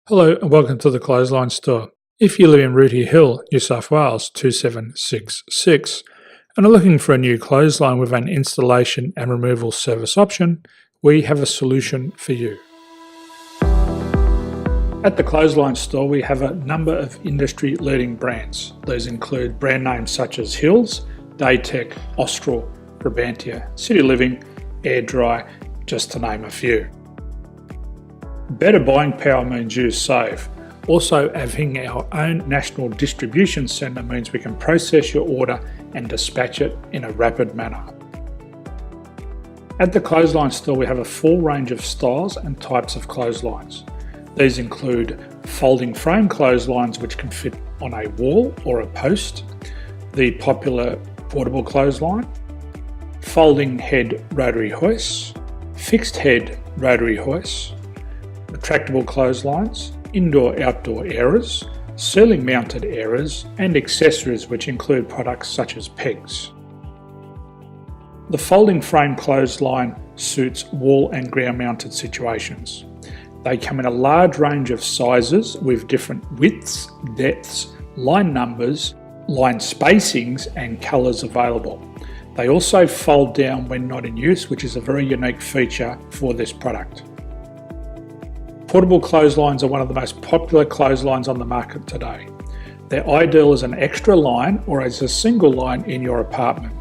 Hello and welcome to the Clothesline Store. If you live in Rooty Hill, New South Wales 2766 and are looking for a new clothesline with an installation and removal service option, we have a solution for you. At the Clothesline Store we have a number of industry leading brands. These include brand names such as Hills, Daytech, Austral, Brabantia, City Living, Air Dry, just to name a few. Better buying power means you save. Also, having our own national distribution centre means we can process your order and dispatch it in a rapid manner. At the Clothesline Store we have a full range of styles and types of clotheslines. These include folding frame clotheslines which can fit on a wall or a post, the popular portable clothesline, folding head rotary hoists, fixed head rotary hoists, retractable clotheslines, indoor-outdoor airers, ceiling mounted airers and accessories which include products such as pegs. The folding frame clothesline suits wall and ground mounted situations. They come in a large range of sizes with different widths, depths, line numbers, line spacings and colours available. They also fold down when not in use, which is a very unique feature for this product. Portable clotheslines are one of the most popular clotheslines on the market today. They're ideal as an extra line or as a single line in your apartment.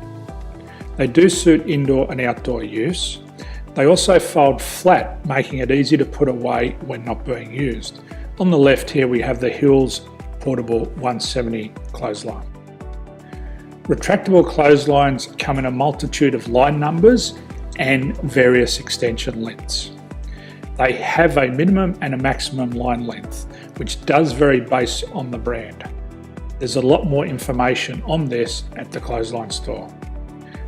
They do suit indoor and outdoor use. They also fold flat, making it easy to put away when not being used. On the left here we have the Hills Portable 170 clothesline. Retractable clotheslines come in a multitude of line numbers and various extension lengths. They have a minimum and a maximum line length, which does vary based on the brand. There's a lot more information on this at the Clothesline Store.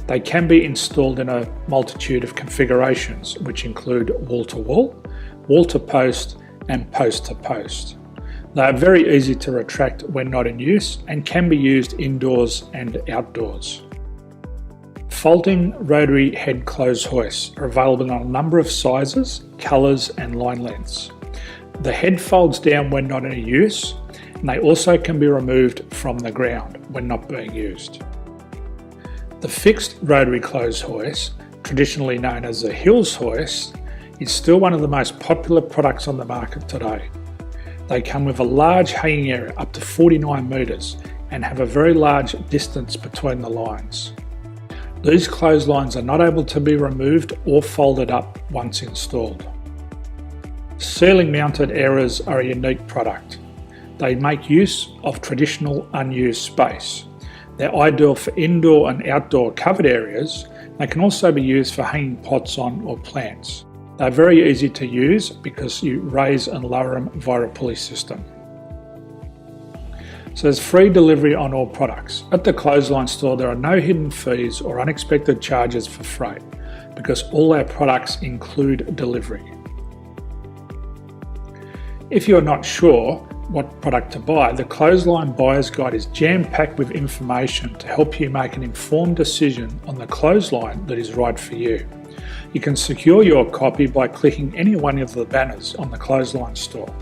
They can be installed in a multitude of configurations, which include wall-to-wall, wall-to-post and post-to-post. They are very easy to retract when not in use and can be used indoors and outdoors. Folding rotary head clothes hoists are available in a number of sizes, colours and line lengths. The head folds down when not in use, and they also can be removed from the ground when not being used. The fixed rotary clothes hoist, traditionally known as the Hills hoist, is still one of the most popular products on the market today. They come with a large hanging area up to 49 metres and have a very large distance between the lines. These clotheslines are not able to be removed or folded up once installed. Ceiling mounted airers are a unique product. They make use of traditional unused space. They're ideal for indoor and outdoor covered areas. They can also be used for hanging pots on or plants. They're very easy to use because you raise and lower them via a pulley system. So there's free delivery on all products. At the Clothesline Store there are no hidden fees or unexpected charges for freight because all our products include delivery. If you're not sure what product to buy, the Clothesline Buyer's Guide is jam-packed with information to help you make an informed decision on the clothesline that is right for you. You can secure your copy by clicking any one of the banners on the Clothesline Store.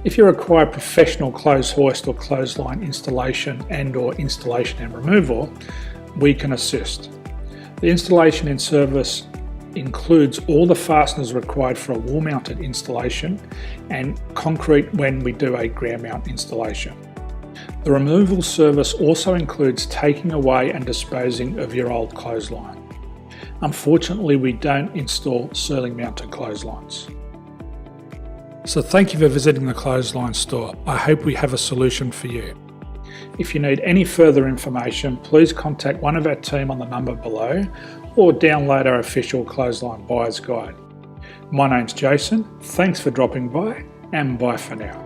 If you require professional clothes hoist or clothesline installation and/or installation and removal, we can assist. The installation and service includes all the fasteners required for a wall-mounted installation and concrete when we do a ground mount installation. The removal service also includes taking away and disposing of your old clothesline. Unfortunately, we don't install ceiling mounted clotheslines. So thank you for visiting the Clothesline Store. I hope we have a solution for you. If you need any further information, please contact one of our team on the number below or download our official Clothesline Buyer's Guide. My name's Jason, thanks for dropping by and bye for now.